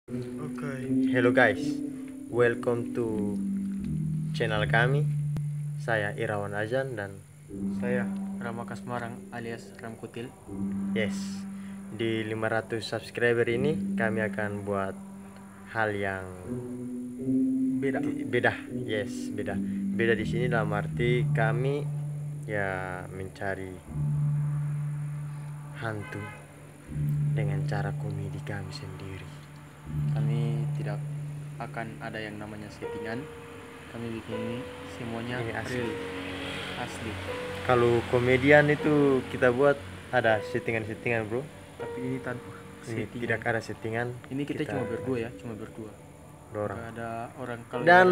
Hello guys, welcome to channel kami. Saya Irawan Azan dan Saya Rama Kasmarang alias Ramkutil. yes, di 500 subscriber ini kami akan buat hal yang beda. Yes, beda. Beda di sini dalam arti kami ya mencari hantu dengan cara komedi kami sendiri. Kami tidak akan ada yang namanya settingan. Kami bikin ini semuanya Ini asli. real, asli. Kalau komedian itu kita buat ada settingan-settingan, bro. Tapi ini tanpa Ini settingan. tidak ada settingan. Ini kita cuma berdua ya, cuma berdua. Dua orang. Nggak ada orang. Kalau Dan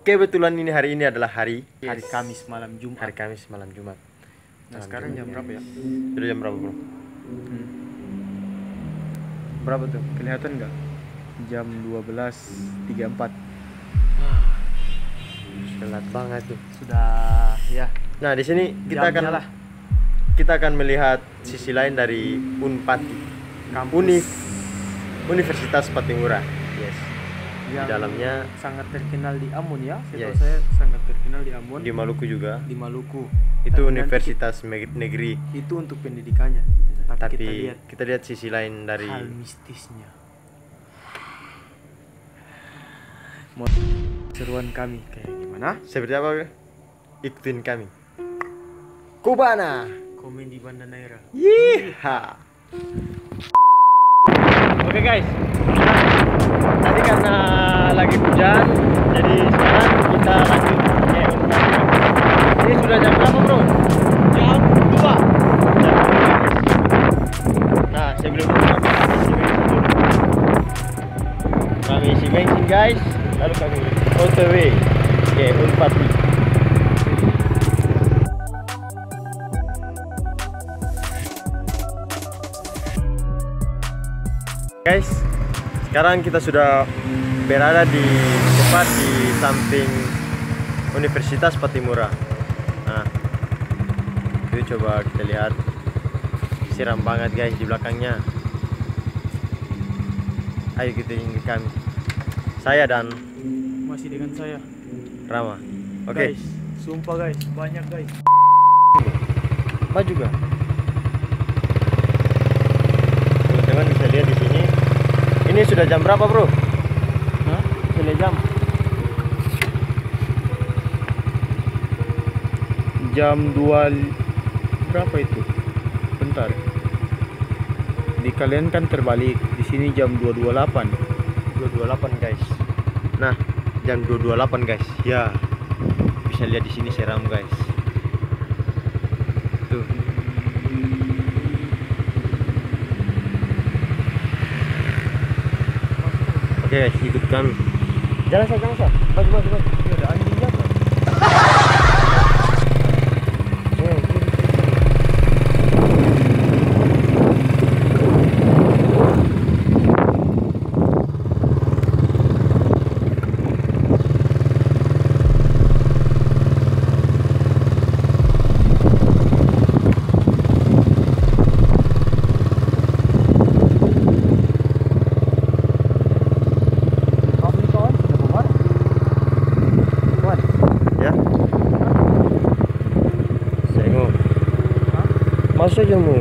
kebetulan hari ini adalah hari Kamis malam Jumat. Hari Kamis malam Jumat. Nah, sekarang jam berapa ya? Sudah jam berapa, bro? Berapa tuh? Kelihatan nggak? Jam 12.34. Telat banget tuh. Sudah ya. Nah, di sini kita Jamnya kita akan melihat sisi lain dari Unpati, kampus Universitas Patimura. Yes. Di yang dalamnya sangat terkenal di Ambon ya. Setahu Yes. saya sangat terkenal di Ambon. di Maluku juga. Di Maluku. Itu Tapi universitas negeri. itu untuk pendidikannya. Tapi kita lihat sisi lain dari hal mistisnya. Seruan kami kayak gimana? seperti apa, bro? Ikutin kami. Kubana. Komen di Banda Naira. Yiha. Oke guys, tadi karena lagi hujan, jadi sekarang kita lanjut ke Unpad. Ini sudah jam berapa, bro? Jam 2. Nah, sebelum kami isi bensin guys, lalu kami OTW ke Unpad. Guys, sekarang kita sudah berada di tepat di samping Universitas Patimura. Nah, itu coba kita lihat, siram banget guys di belakangnya. Ayo kita ini kami, saya dan Masih dengan saya. Rama. Oke, Guys, sumpah guys, banyak guys. maju juga. Teman-teman bisa lihat di sini. Ini sudah jam berapa, bro? Hah? Sudah jam. Jam 2 berapa itu? Bentar. Di kalian kan terbalik. Di sini jam 2.28. 228 guys. Nah, jam 228 guys. Ya. Bisa lihat di sini seram guys. Tuh. Oke guys, ikut kami. Jalan Sa. Maju. Ada anjing jatuh. Ya. Sengok. Masuk aja mu.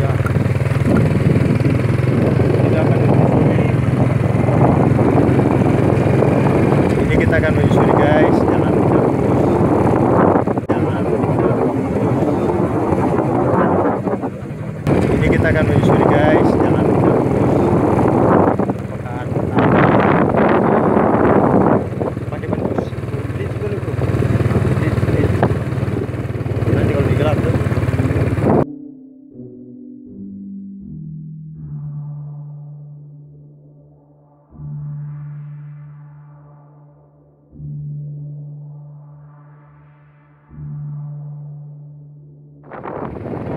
Ya. Tidak akan Ini kita akan menyusuri guys jalan. Ini kita akan menyusuri guys jalan. Pakai bungkus. Blitz boleh, bro. Blitz. Nanti kalau digelap tuh.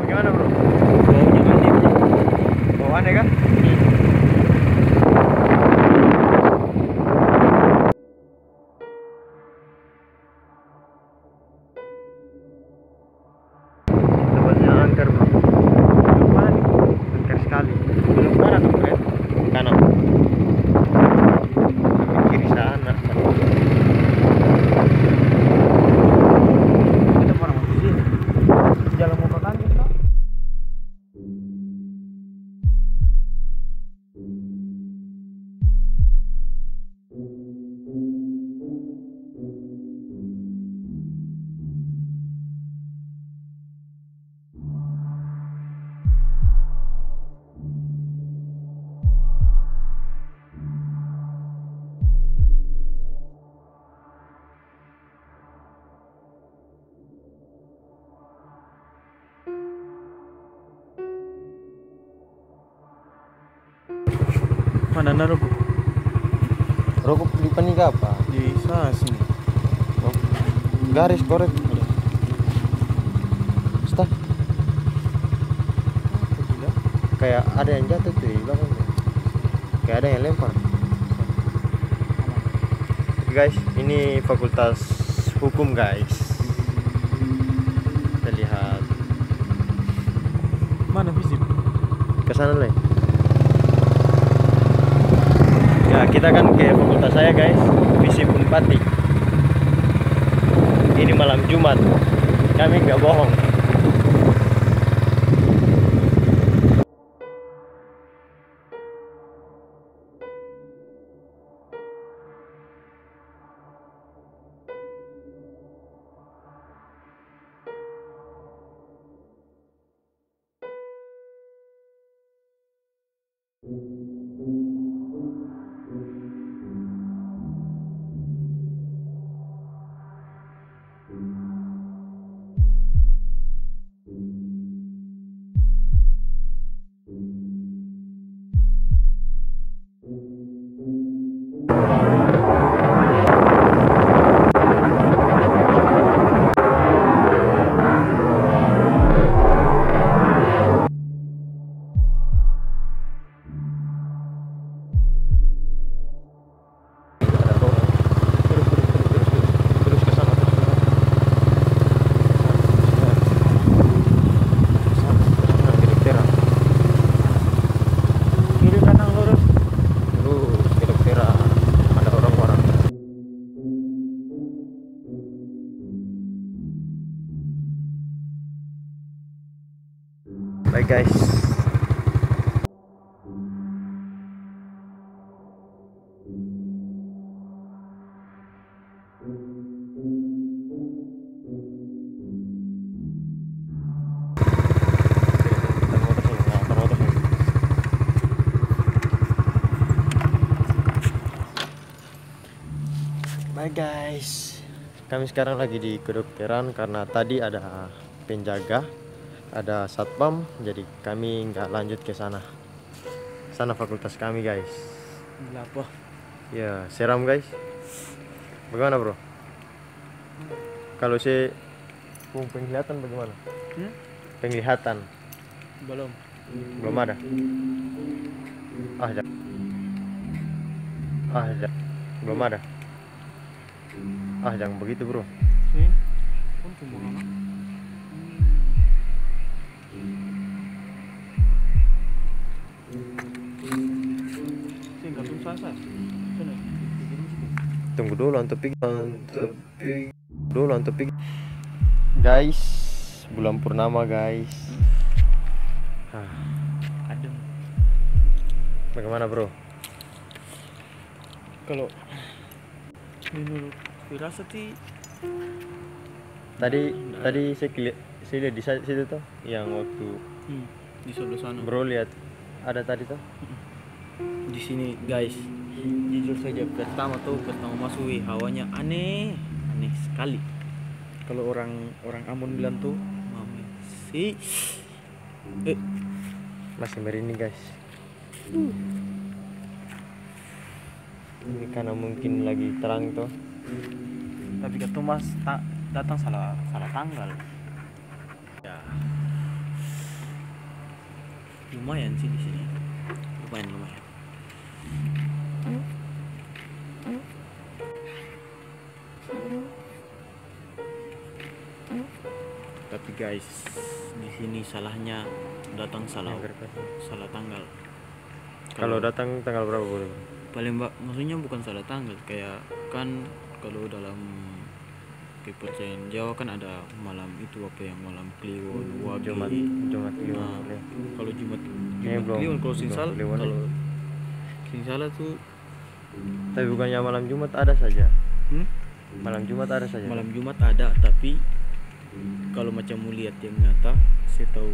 Bagaimana, bro? Bawaan ya kan? angker bro. Belok mana nih? Angker sekali. Belok kanan dong, Fred. Kanan. Kiri sana. Kita orang mau di sini. Jalan mau ke kantin kok. Mana naruh? Rokok di panik apa? Di sana sini. Oh. Garis korek. Stop. Kayak ada yang jatuh tuh di belakangnya. Kayak ada yang lempar. Guys, ini fakultas hukum guys. Kita lihat Mana visip? ke sana lah. Ya, kita kan ke fakultas saya guys, visip Unpati. Ini malam Jumat. Kami nggak bohong. Terus ke sana. Kiri kanan lurus. Terus kira-kira ada orang-orang. Bye guys. Bye guys. Kami sekarang lagi di kedokteran karena tadi ada penjaga, ada satpam, jadi kami nggak lanjut ke sana. Sana fakultas kami guys. Apa? Ya, seram guys. Bagaimana bro? Kalau si penglihatan bagaimana? Penglihatan Belum. belum ada. Belum ada. Jangan begitu bro. Sih. Kan cuma anak. Sih nggak susah sah. Sana. Tunggu dulu untuk guys, bulan purnama guys. Adem. Bagaimana bro? Kalau menurut firasati Tadi saya lihat di situ tuh yang waktu di sebelah sana. bro lihat ada tadi tuh. Di sini guys, jujur saja pertama masuk hawanya aneh sekali. Kalau orang Ambon bilang tuh mami sih Masih merinding guys. Ini karena mungkin lagi terang tuh. tapi kata mas datang salah tanggal ya. Lumayan sih di sini, lumayan. Tapi guys, guys, di sini salahnya datang salah salah tanggal. Kalau datang tanggal berapa boleh? Paling maksudnya bukan salah tanggal, kayak kan kalau dalam kepercayaan Jawa kan ada malam itu apa yang malam Kliwon, Wage. Jumat Kliwon. Nah, kalau Jumat belum, Kliwon, kalau belum Kliwon ya. kalau sing salah tuh Tapi bukannya malam Jumat ada saja? Malam Jumat ada saja. malam Jumat ada, tapi kalau macam mau lihat yang nyata, saya tahu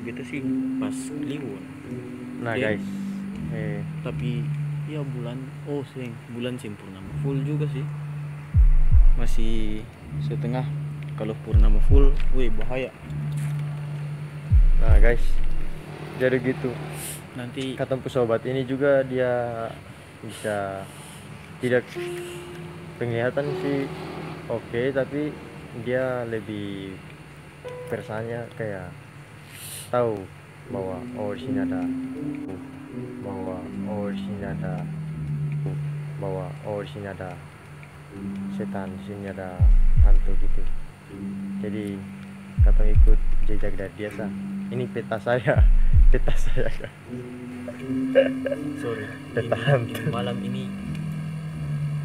gitu sih pas Kliwon. Nah Dan- guys, Tapi ya bulan sih purnama full juga sih, masih setengah. Kalau purnama full, bahaya. nah guys, jadi gitu. Nanti Kata sobat ini juga dia bisa tidak penglihatan sih oke, tapi dia lebih persanya kayak tahu bahwa di sini ada di sini ada setan, di sini ada hantu gitu. Jadi kata ikut jejak dari dia sah. Ini peta saya kan. sorry, Peta hantu. malam ini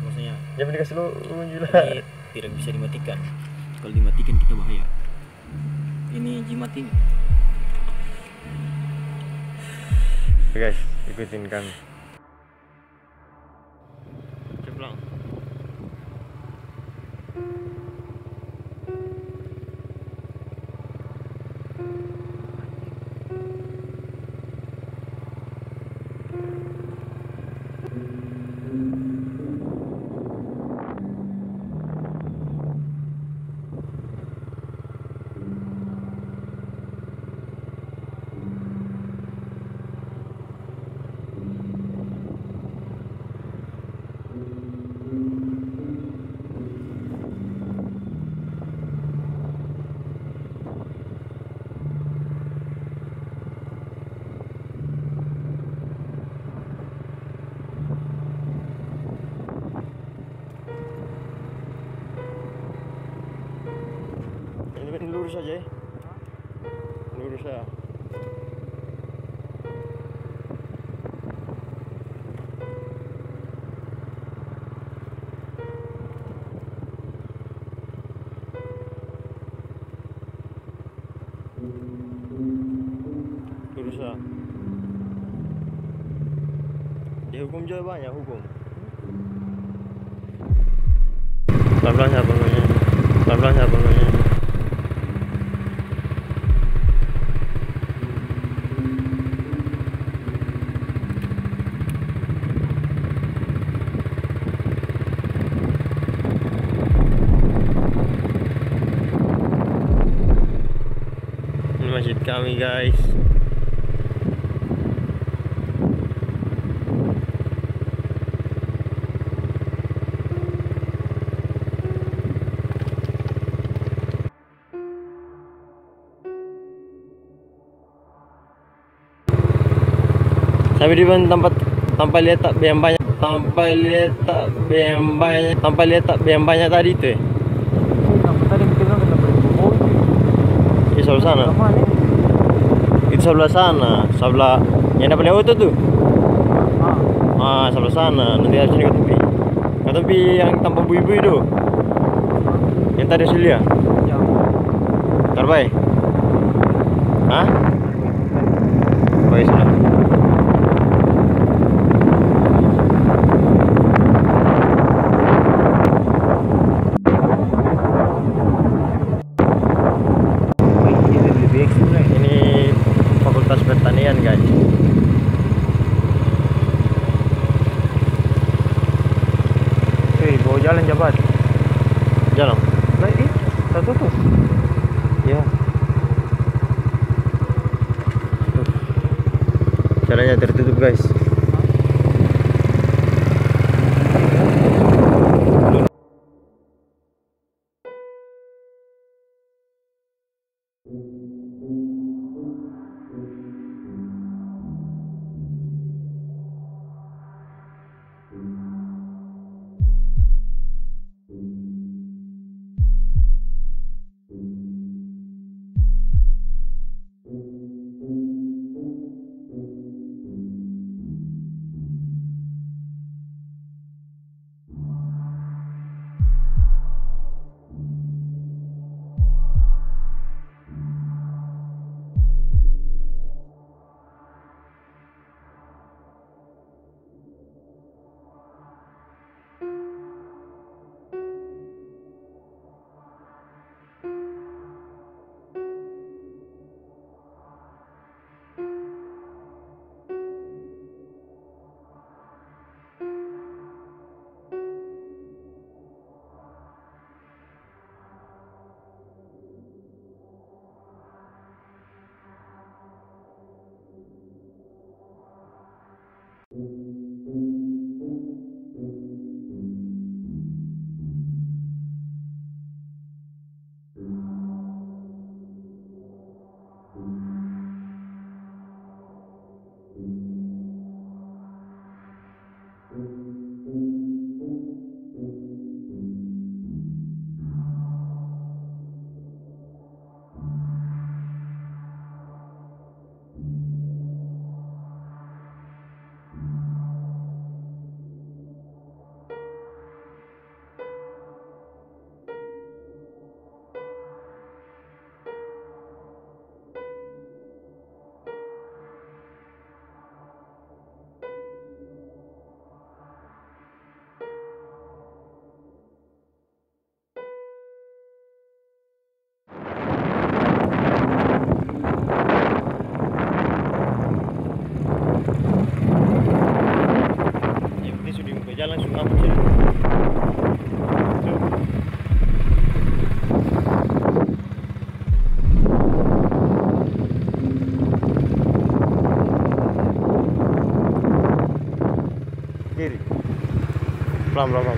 maksudnya Jangan dikasih lu gila. ini tidak bisa dimatikan. Kalau dimatikan kita bahaya. Ini dimatiin. Oke guys, ikutin kami. Ceplang. Ini lurus aja ya. Lurus aja. Lurus aja. Di hukum juga banyak hukum. Pelan-pelan ya penuhnya. Pelan-pelan ya penuhnya. Ini masjid kami guys. Sampai di mana tanpa lihat tak yang banyak, tanpa lihat tak yang banyak tadi itu ya. Tadi kita bilang kita berbohong. Di sebelah sana. Itu sebelah sana, sebelah yang dapat auto tuh. Sebelah sana. Nanti harus sini ke tepi yang tanpa bui-bui itu. Yang tadi hasil dia. Ya. Terbaik. Hah? Baik sudah. Ini Fakultas Pertanian guys. Bawa jalan jabat. Jalan. Nah, tertutup. Ya. Jalannya tertutup guys. Pelan pelan pelan.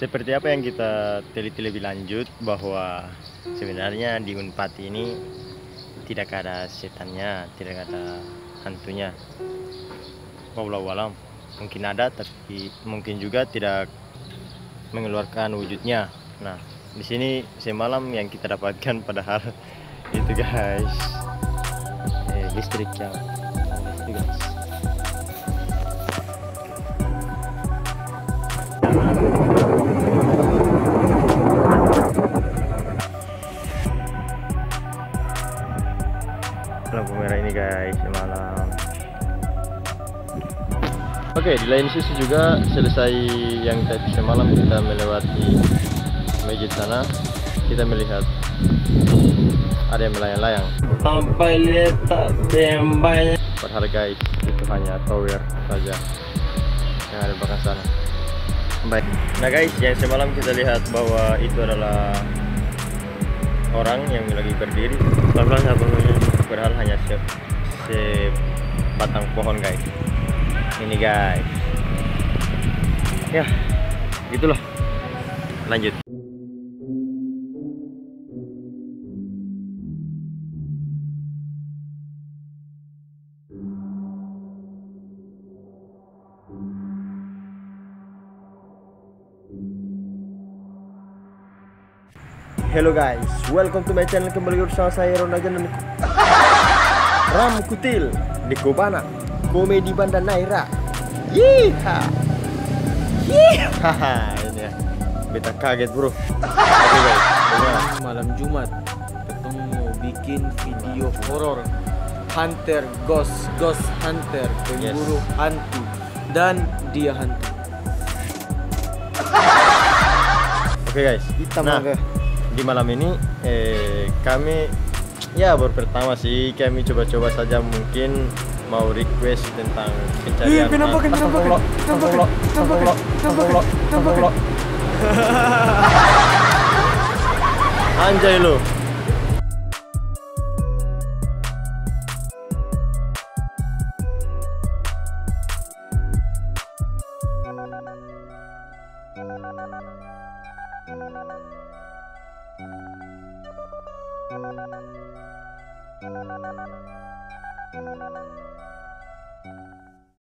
Seperti apa yang kita teliti lebih lanjut, bahwa sebenarnya di Unpad ini tidak ada setannya, tidak ada hantunya. Wallahu alam. Mungkin ada, tapi mungkin juga tidak mengeluarkan wujudnya. Nah, di sini semalam yang kita dapatkan padahal itu guys, listrik yang itu guys. Lampu merah ini guys semalam. Oke, di lain sisi juga selesai yang tadi semalam kita melewati masjid sana, kita melihat ada yang melayang-layang. Sampai lihat tembaknya. Padahal guys, itu hanya tower saja yang ada di belakang sana. Baik. Nah guys, yang semalam kita lihat bahwa itu adalah orang yang lagi berdiri. Pelan-pelan ya bangunnya. Padahal hanya sebatang pohon guys. Ini guys. Ya, itulah. Lanjut. Hello guys, welcome to my channel. Kembali bersama saya Ronajan dan Ram Kutil di Kobana Komedi Banda Naira. Yiha. Yiha. Ini ya. Beta kaget bro. Oke guys, Malam Jumat ketemu mau bikin video horor hunter, ghost hunter, pemburu hantu, dan dia hantu. Oke guys, di malam ini kami ya baru pertama sih, kami coba-coba saja, mungkin mau request tentang pencarian. Penampakan. Anjay lu.